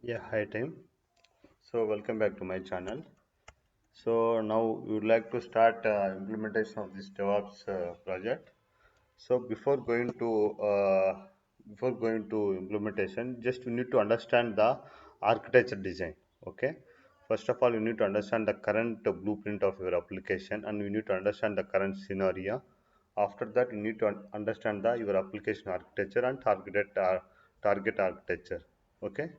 Yeah, hi Tim. So welcome back to my channel. So now we would like to start implementation of this DevOps project. So before going to implementation, just we need to understand the architecture design. Okay. First of all, you need to understand the current blueprint of your application, and you need to understand the current scenario. After that, you need to understand the your application architecture and target architecture. Okay.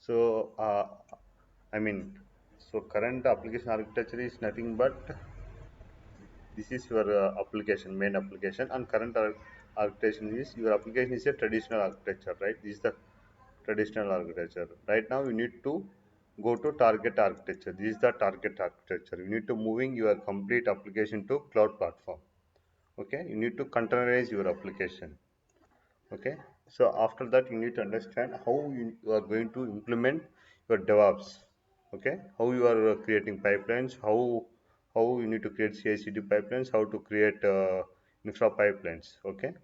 So, so current application architecture is nothing but this is your application, main application, and current architecture is your application is a traditional architecture, right? This is the traditional architecture. Right now, you need to go to target architecture. This is the target architecture. You need to moving your complete application to cloud platform. Okay, you need to containerize your application. Okay, so after that you need to understand how you are going to implement your DevOps. Okay, how you are creating pipelines, how you need to create CI/CD pipelines, how to create infra pipelines. Okay,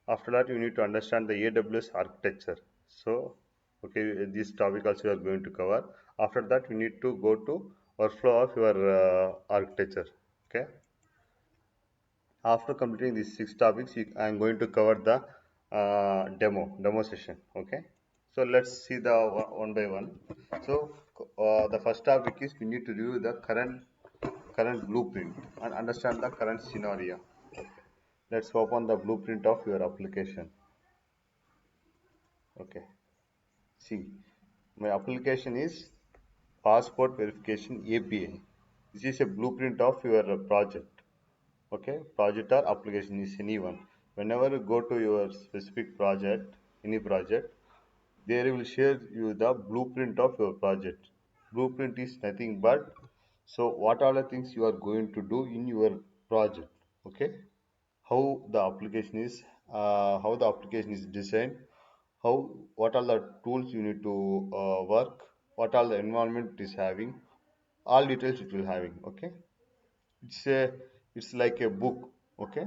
after that you need to understand the AWS architecture. So okay, this topic also we are going to cover. After that you need to go to workflow of your architecture. Okay, after completing these six topics, I am going to cover the demo session. Okay, so let's see the one by one. So the first topic is we need to review the current blueprint and understand the current scenario. Let's open the blueprint of your application. Okay, see, my application is passport verification API. This is a blueprint of your project. Okay, project or application is anyone. Whenever you go to your specific project, any project, they will share you the blueprint of your project. Blueprint is nothing but so what are the things you are going to do in your project. Okay, how the application is designed, how what are the tools you need to work, what are the environment it is having, all details it will having. Okay, it's a it's like a book. Okay,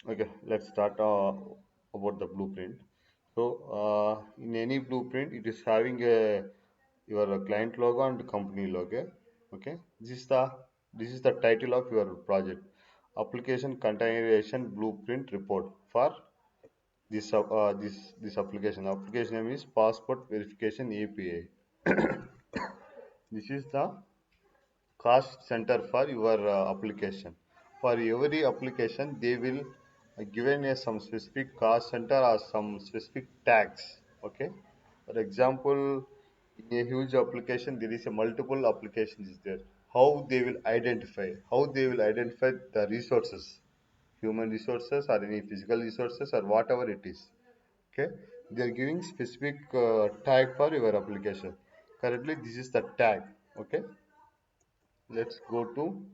okay, let's start about the blueprint. So, in any blueprint, it is having a your client logo and company logo. Okay, this is the title of your project. Application containerization blueprint report for this application. Application name is passport verification API. This is the cost center for your application. For every application, they will given a some specific cost center or some specific tags. Okay. For example, in a huge application, there is a multiple applications is there. How they will identify the resources, human resources or any physical resources or whatever it is. Okay. They are giving specific tag for your application. Currently, this is the tag. Okay, let's go to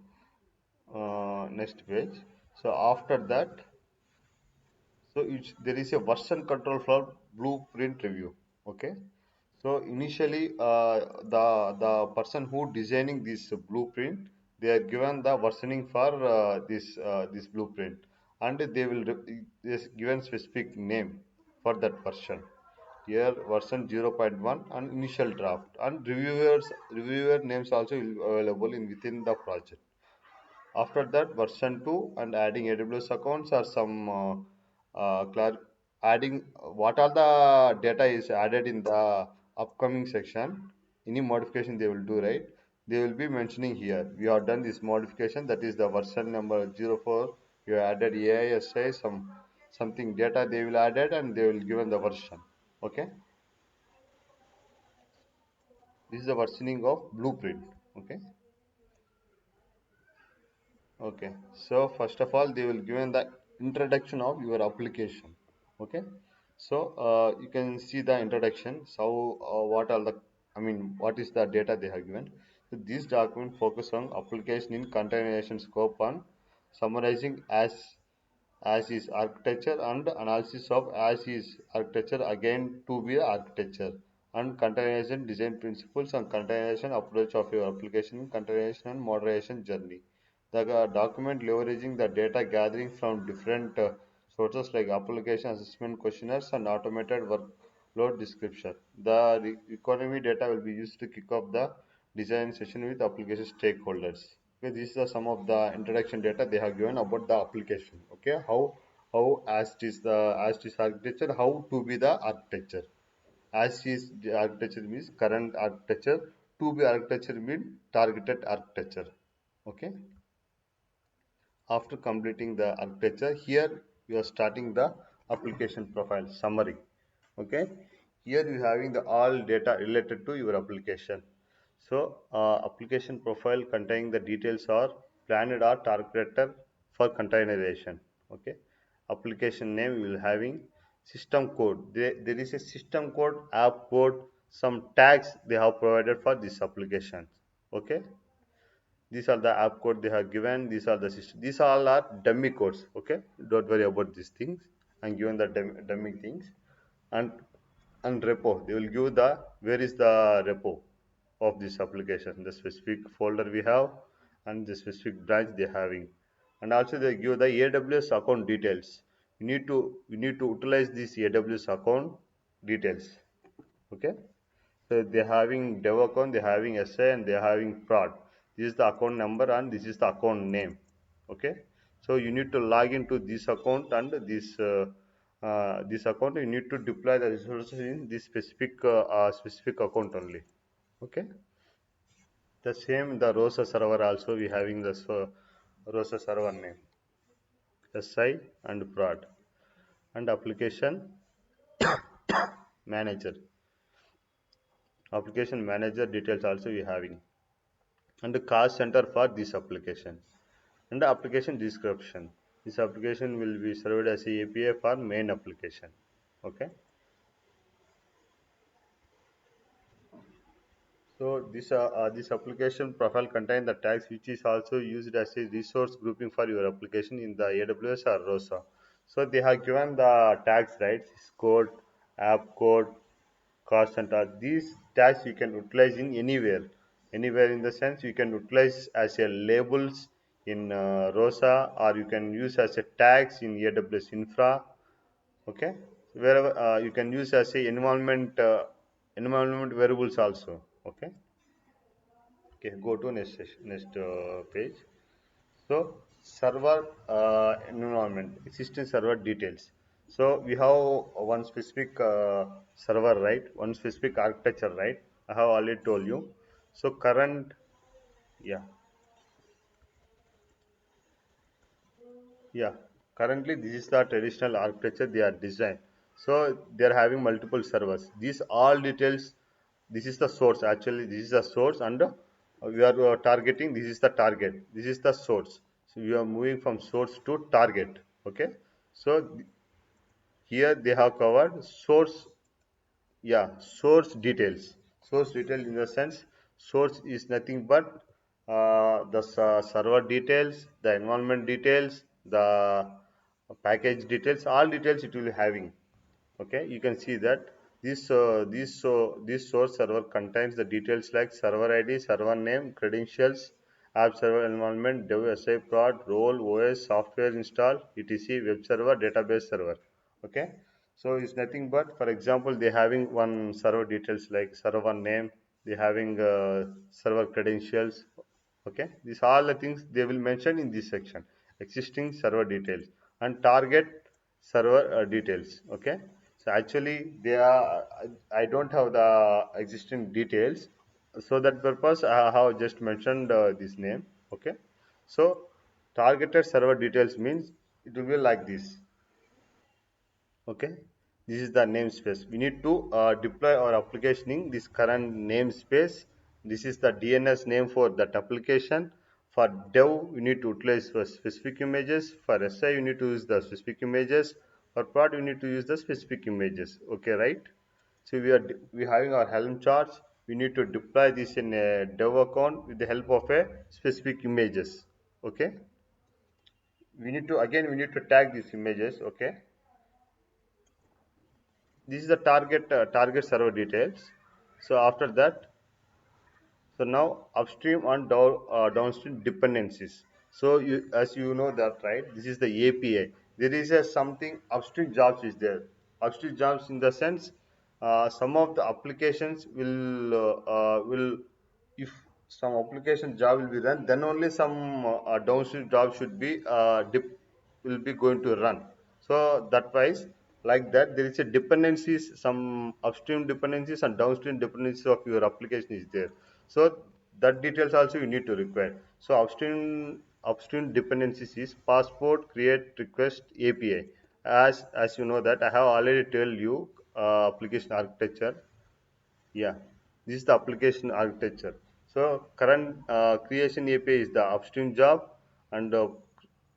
next page. So after that, so there is a version control for blueprint review. Okay, so initially the person who designing this blueprint, they are given the versioning for this blueprint, and they will is given specific name for that version. Here version 0.1 and initial draft, and reviewer names also will be available in within the project. After that, version 2 and adding AWS accounts or some adding what all the data is added in the upcoming section. Any modification they will do, right? They will be mentioning here. We have done this modification, that is the version number 04. You added AISI, something data they will added and they will given the version. Okay. This is the versioning of blueprint. Okay. Okay, so first of all, they will given the introduction of your application. Okay, so you can see the introduction. So what are the, what is the data they have given? So this document focus on application in containerization scope on summarizing as is architecture and analysis of as is architecture again to be architecture and containerization design principles and containerization approach of your application containerization and moderation journey. The document leveraging the data gathering from different sources like application assessment questionnaires and automated flow description. The economy data will be used to kick off the design session with application stakeholders. Okay, these are some of the introduction data they have given about the application. Okay, how as it is the as it is architecture, how to be the architecture. As is the architecture means current architecture, to be architecture means targeted architecture. Okay. After completing the architecture, here you are starting the application profile summary. Okay, here you having the all data related to your application. So application profile containing the details are planned or targeted for containerization. Okay, application name you will having system code. There is a system code, app code, some tags they have provided for this application. Okay, these are the app code they have given. These are the system. These all are dummy codes. Okay, don't worry about these things. I'm given the dummy things, and repo. They will give the where is the repo of this application, the specific folder we have, and the specific branch they having, and also they give the AWS account details. You need to utilize this AWS account details. Okay. So they're having dev account, they're having SA, and they're having prod. This is the account number and this is the account name. Okay. So you need to log into this account and this account. You need to deploy the resources in this specific account only. Okay. The same the ROSA server also we having the ROSA server name, SI and prod, and application manager. Application manager details also we having, and the cost center for this application, and the application description. This application will be served as a API for main application. Okay. So this application profile contain the tags which is also used as a resource grouping for your application in the AWS or ROSA. So they have given the tags, right? This code, app code, cost center. These tags you can utilize in anywhere in the sense you can utilize as a labels in ROSA, or you can use as a tags in AWS infra. Okay, wherever you can use as a environment variables also. Okay. Okay, go to next page. So server environment, existing server details. So we have one specific server, right? One specific architecture, right? I have already told you. So current, yeah, yeah. Currently, this is the traditional architecture they are designed. So they are having multiple servers. These all details. This is the source. Actually, this is the source, and we are targeting. This is the target. This is the source. So we are moving from source to target. Okay. So here they have covered source. Yeah, source detail in the sense source is nothing but the server details, the environment details, the package details, all details it will be having. Okay, you can see that this source server contains the details like server id, server name, credentials, app server environment, dev si prod, role, os, software install, etc, web server, database server. Okay, so it's nothing but, for example, they having one server details like server name, they having server credentials. Okay, these are all the things they will mention in this section. Existing server details and target server details. Okay, so actually they are, I don't have the existing details, so that purpose I have just mentioned this name. Okay, so targeted server details means it will be like this. Okay, this is the namespace. We need to deploy our application in this current namespace. This is the DNS name for that application. For dev you need to utilize for specific images. For SI you need to use the specific images. For prod you need to use the specific images. Okay, right? So we having our helm charts. We need to deploy this in a dev account with the help of a specific images. Okay, we need to tag these images. Okay, this is the target server details. So after that, so now upstream and downstream dependencies. So as you know that, right, this is the API. There is a something upstream jobs is there. Upstream jobs in the sense some of the applications will if some application job will be run, then only some downstream job should be will be going to run. So that wise, like that, there is a dependencies, some upstream dependencies and downstream dependencies of your application is there. So that details also you need to require. So upstream dependencies is passport create request API. As you know that I have already told you application architecture. Yeah, this is the application architecture. So current creation API is the upstream job, and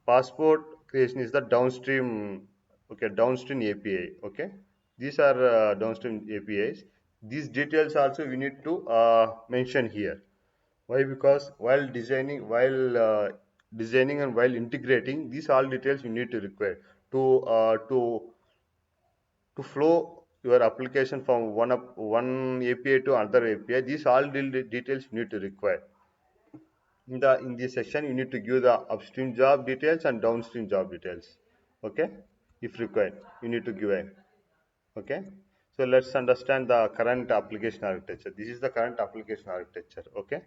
passport creation is the downstream. Okay, downstream API. Okay, these are downstream APIs. These details also we need to mention here. Why? Because while designing and while integrating, these all details you need to require to flow your application from one API to another API. These all details you need to require. In this section, you need to give the upstream job details and downstream job details. Okay, if required, you need to give it. Okay, so let's understand the current application architecture. This is the current application architecture. Okay.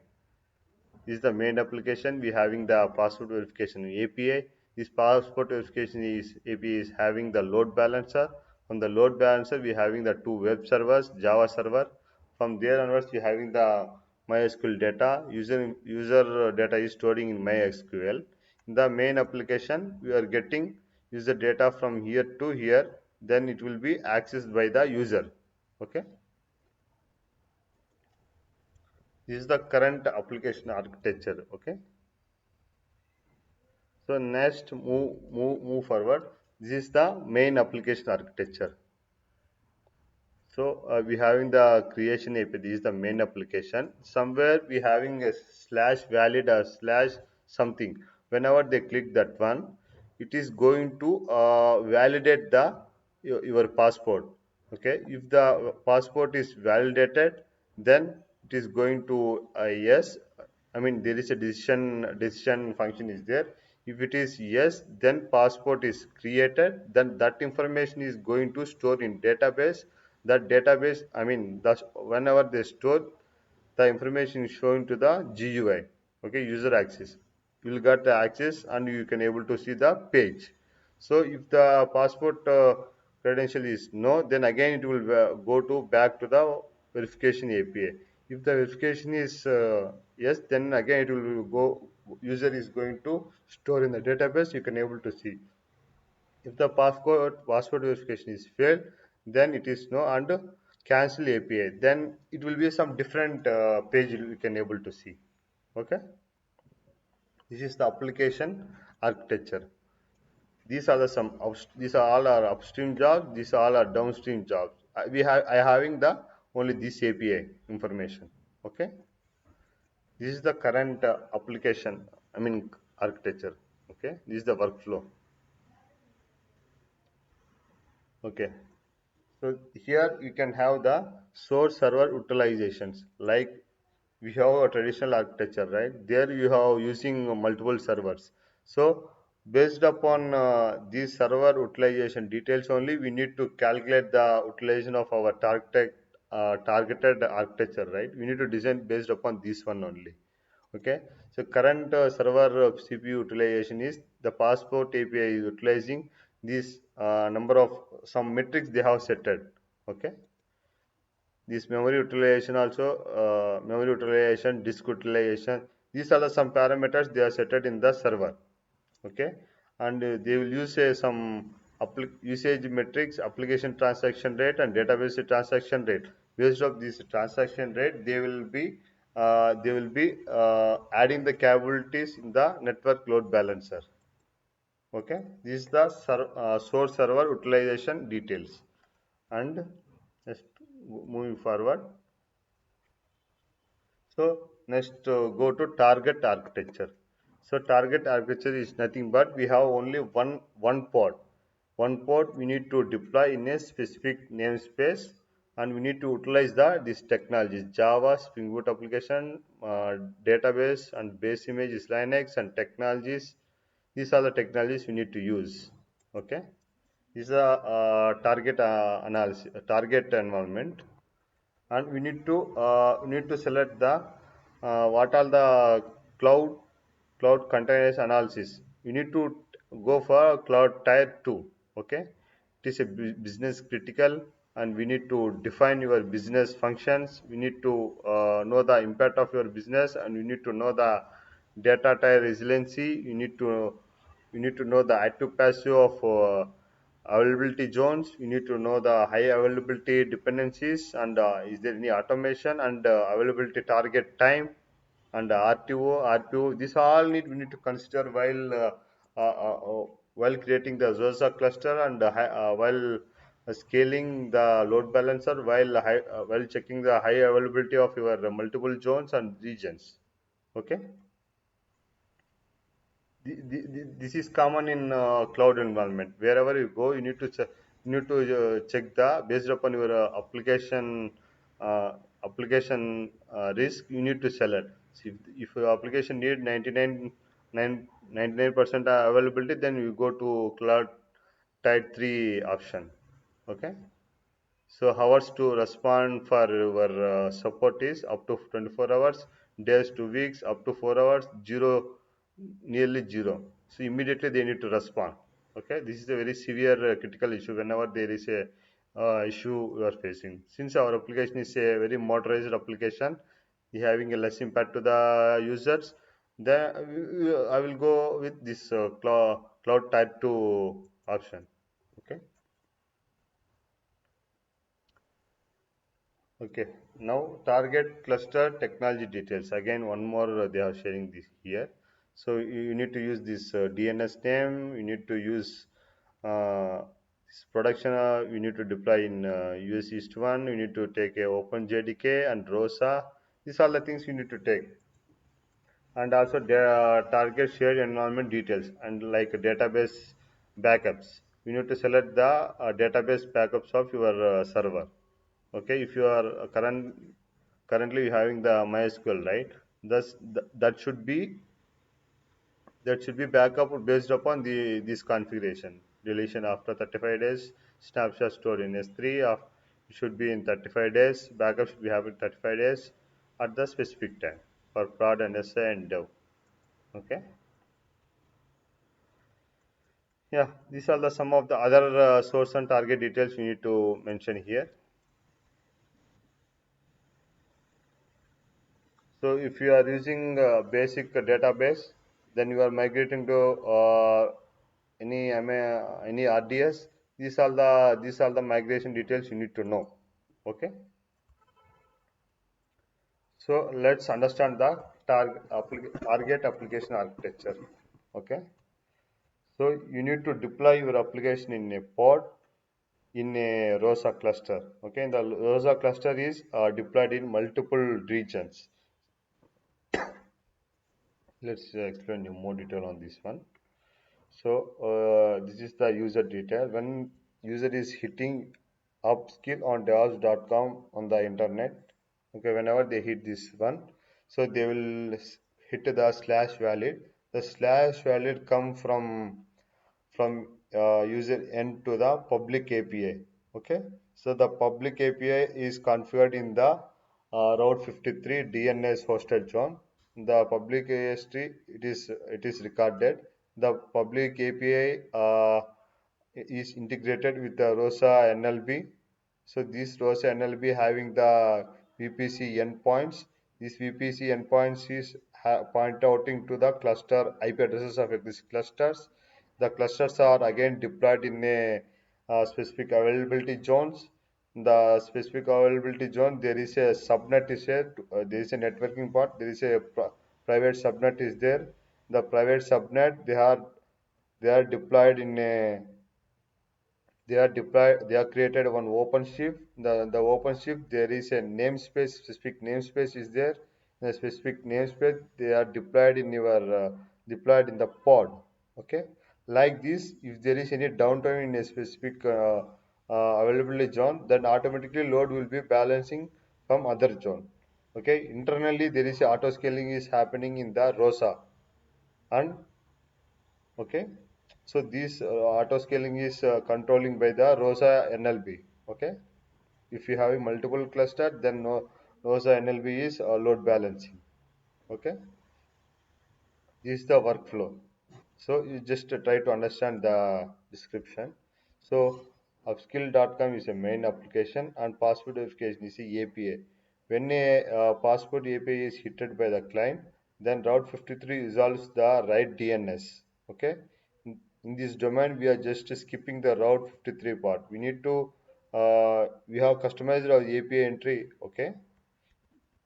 This is the main application. We having the passport verification API. This passport verification is API is having the load balancer. From the load balancer, we having the two web servers, Java server. From there onwards, we having the MySQL data. User data is storing in MySQL. In the main application, we are getting user data from here to here. Then it will be accessed by the user. Okay. This is the current application architecture. Okay. So next move forward. This is the main application architecture. So we having the creation API. This is the main application. Somewhere we having a slash valid or slash something. Whenever they click that one, it is going to validate the your passport. Okay, if the passport is validated, then it is going to yes. I mean there is a decision function is there. If it is yes, then passport is created. Then that information is going to store in database. That database, I mean, that's whenever they store, the information is shown to the GUI. Okay, user access. You will get the access and you can able to see the page. So if the passport credential is no, then again it will go to back to the verification API. If the verification is yes, then again it will go. User is going to store in the database. You can able to see. If the password verification is failed, then it is no and cancel API. Then it will be some different page you can able to see. Okay, this is the application architecture. These are the these are all our upstream jobs. These are all our downstream jobs. I having the only this API information. Okay, this is the current application. I mean architecture. Okay, this is the workflow. Okay. So here you can have the source server utilizations. Like we have a traditional architecture, right? There you have using multiple servers. So based upon these server utilization details only, we need to calculate the utilization of our targeted architecture, right? We need to design based upon this one only. Okay. So current server CPU utilization is the passport API is utilizing this number of some metrics they have set it. Okay, this memory utilization also memory utilization, disk utilization, these are the some parameters they are set it in the server. Okay, and they will use some usage metrics, application transaction rate and database transaction rate. Based of this transaction rate, they will be adding the capabilities in the network load balancer. Okay, this is the source server utilization details. And just moving forward, so next go to target architecture. So target architecture is nothing but we have only one pod. One pod we need to deploy in a specific namespace, and we need to utilize the these technologies Java, Spring Boot application, database and base image is Linux and technologies. These are the technologies we need to use. Okay. is a target analysis, target environment, and we need to select the what are the cloud cloud containers analysis. You need to go for cloud tier 2. Okay, it is a business critical, and we need to define your business functions. We need to know the impact of your business, and you need to know the data tier resiliency. You need to know the active passive of availability zones. You need to know the high availability dependencies, and is there any automation, and availability target time, and RTO, RPO. This all we need to consider while creating the ROSA cluster, and while scaling the load balancer, while checking the high availability of your multiple zones and regions. Okay. This is common in cloud environment. Wherever you go, you need to check the based upon your uh, application risk. You need to select. So if your application need 99% availability, then you go to cloud type 3 option. Okay. So hours to respond for your support is up to 24 hours, days to weeks up to 4 hours, zero, nearly zero. So immediately they need to respond. Okay, this is a very severe critical issue whenever there is a issue you are facing. Since our application is a very motorized application, having a less impact to the users, then I will go with this cloud type 2 option. Okay. Okay, now target cluster technology details. Again, one more they are sharing this here. So you need to use this DNS name. You need to use this production. You need to deploy in US East 1. You need to take a Open JDK and ROSA. These are the things you need to take. And also the target shared environment details, and like database backups. You need to select the database backups of your server. Okay, if you are currently having the MySQL, right? That should be backup based upon the this configuration. Deletion after 35 days, snapshot stored in S3 of should be in 35 days, backup should be having 35 days at the specific time for prod and SA and dev. Okay. Yeah, these are the some of the other source and target details you need to mention here. So if you are using basic database, then you are migrating to any RDS. These are the migration details you need to know. Okay. So let's understand the target application architecture. Okay. So you need to deploy your application in a pod in a ROSA cluster. Okay. The ROSA cluster is deployed in multiple regions. Let's explain you more detail on this one. So this is the user detail. When user is hitting upskill on DevOps.com on the internet, okay, whenever they hit this one, so they will hit the slash valid. The slash valid come from user end to the public API. Okay, so the public API is configured in the Route 53 DNS hosted zone. The public AST it is recorded. The public API is integrated with the ROSA NLB. So this ROSA NLB having the VPC endpoints. This VPC endpoints is point outing to the cluster IP addresses of these clusters. The clusters are again deployed in a specific availability zones. The specific availability zone, there is a subnet is here. There is a networking part. There is a private subnet is there. The private subnet they are deployed in a they are created one OpenShift. The OpenShift, there is a namespace, specific namespace is there. The specific namespace they are deployed in the pod. Okay, like this, if there is any downtime in a specific availability zone, then automatically load will be balancing from other zone. Okay, internally there is a auto scaling is happening in the ROSA. And okay, So this auto scaling is controlling by the ROSA NLB. Okay. If you have a multiple cluster, then no, ROSA NLB is load balancing. Okay. This is the workflow. So you just try to understand the description. So upskill.com is a main application and password verification is a API. When a password API is hit by the client, then Route 53 resolves the right DNS. Okay. In this domain, we are just skipping the Route 53 part. We have customized our API entry. Okay,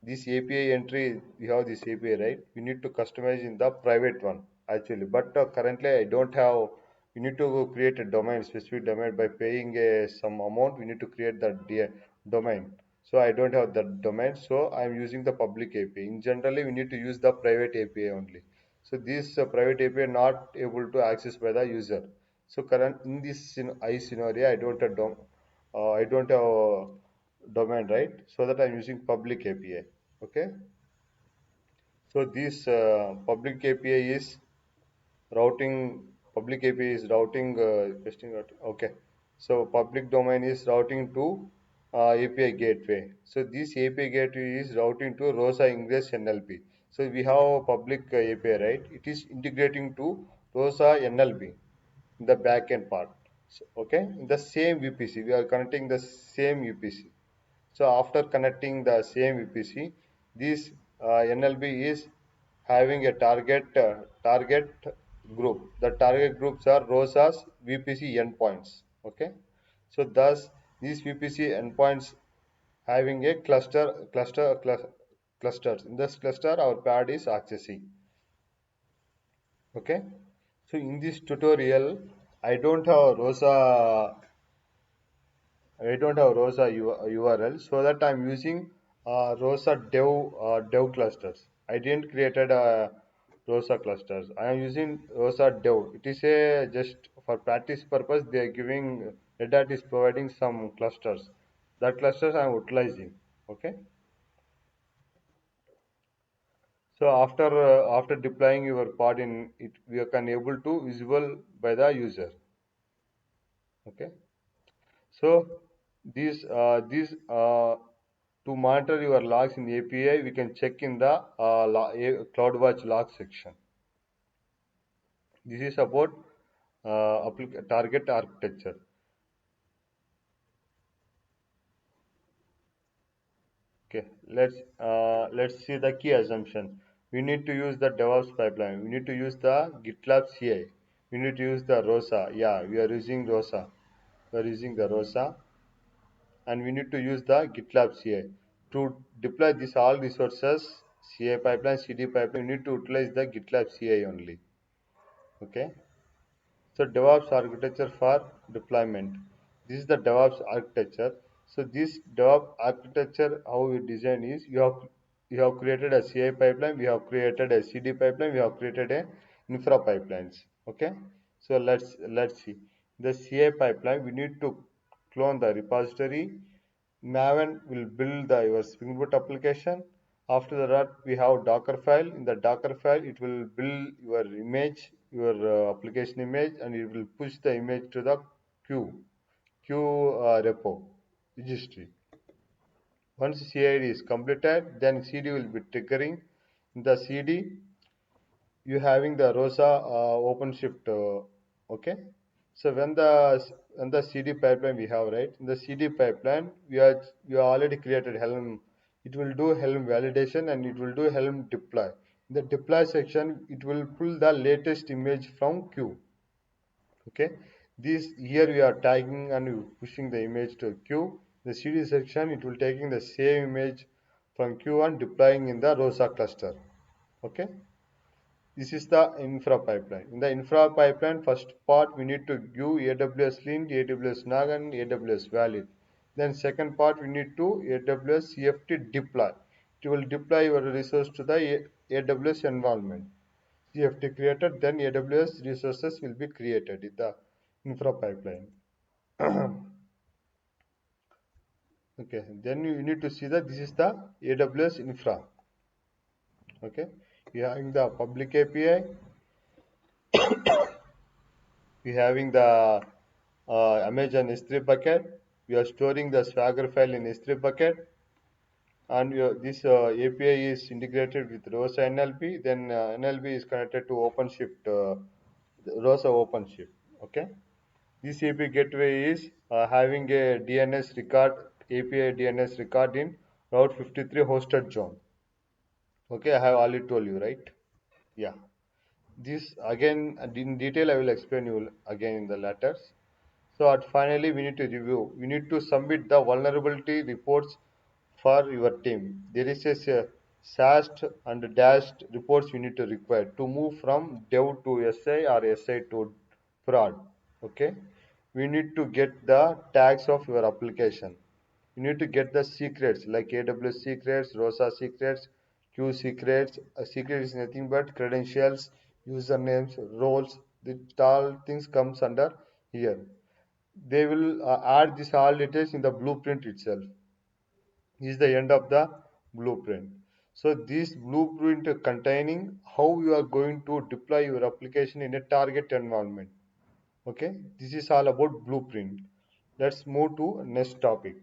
this API entry, we have this API, right? We need to customize in the private one actually, but currently I don't have. We need to create a domain, specific domain by paying some amount. We need to create that domain. So I don't have that domain, so I'm using the public API. In generally, we need to use the private API only. So this private API not able to access by the user. So current in this scenario, I don't have domain, right? So that I'm using public API. Okay. So this public API is routing. Public API is routing. Testing. Okay. So public domain is routing to API gateway. So this API gateway is routing to ROSA Ingress NLP. So we have a public API, right? It is integrating to ROSA NLP in the backend part. So, okay. In the same VPC, we are connecting the same VPC. So after connecting the same VPC, this NLB is having a target group. The target groups are ROSA's VPC endpoints. Okay, so thus these VPC endpoints having a clusters. In this cluster, our pad is accessing. Okay, so in this tutorial, I don't have ROSA I don't have ROSA URL, so that I'm using ROSA dev clusters. I didn't created a ROSA clusters. I am using ROSA dev. It is a just for practice purpose. They are giving Red Hat is providing some clusters. That clusters I am utilizing. Okay. So after deploying your pod in it, we can able to visible by the user. Okay. So these to monitor your logs in API, we can check in the CloudWatch log section. This is about target architecture. Okay, let's see the key assumption. We need to use the DevOps pipeline. We need to use the GitLab CI. We need to use the ROSA. Yeah, we are using ROSA. We are using the ROSA, and we need to use the GitLab CI to deploy this all resources. CI pipeline, CD pipeline. We need to utilize the GitLab CI only. Okay. So DevOps architecture for deployment. This is the DevOps architecture. So this DevOps architecture, how we design is you have created a CI pipeline, we have created a CD pipeline, we have created a infra pipelines. Okay. So let's see. The CI pipeline, we need to clone the repository. Maven will build your Spring Boot application. After that, we have Docker file. In the Docker file, it will build your image, your application image, and it will push the image to the queue repo registry. Once CID is completed, then CD will be triggering. In the CD, you having the ROSA OpenShift. Okay. So when the CD pipeline we have, right, in the CD pipeline we are already created helm. It will do helm validation and it will do helm deploy. In the deploy section, it will pull the latest image from queue. Okay. This here we are tagging and pushing the image to queue. The CD section, it will taking the same image from queue and deploying in the ROSA cluster. Okay. This is the infra pipeline. In the infra pipeline, first part we need to give AWS lint, AWS nag, and AWS valid. Then second part we need to AWS CFT deploy. It will deploy your resource to the AWS environment. CFT created, then AWS resources will be created in the infra pipeline. Okay, then you need to see that this is the AWS infra. Okay, you having the public API. we having the Amazon S3 bucket. We are storing the Swagger file in S3 bucket, and this API is integrated with ROSA NLP. Then NLP is connected to OpenShift, ROSA OpenShift. Okay, this API gateway is having a DNS record, API DNS record in Route 53 hosted zone. Okay, I have already told you, right? Yeah. This again in detail I will explain you again in the letters. So at finally we need to review. We need to submit the vulnerability reports for your team. There is a SAST and dashed reports you need to require to move from dev to SI or SI to prod. Okay. We need to get the tags of your application. You need to get the secrets like AWS secrets, ROSA secrets, Q secrets. A secret is nothing but credentials, usernames, roles. This all things comes under here. They will add this all details in the blueprint itself. This is the end of the blueprint. So this blueprint containing how you are going to deploy your application in a target environment. Okay, this is all about blueprint. Let's move to next topic.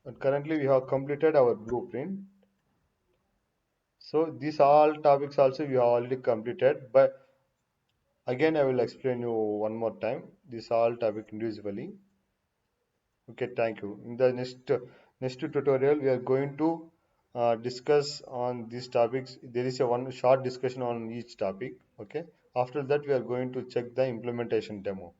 And currently we have completed our blueprint. So these all topics also we have already completed. But again I will explain you one more time. This all topic individually. Okay, thank you. In the next tutorial, we are going to discuss on these topics. There is a one short discussion on each topic. Okay. After that, we are going to check the implementation demo.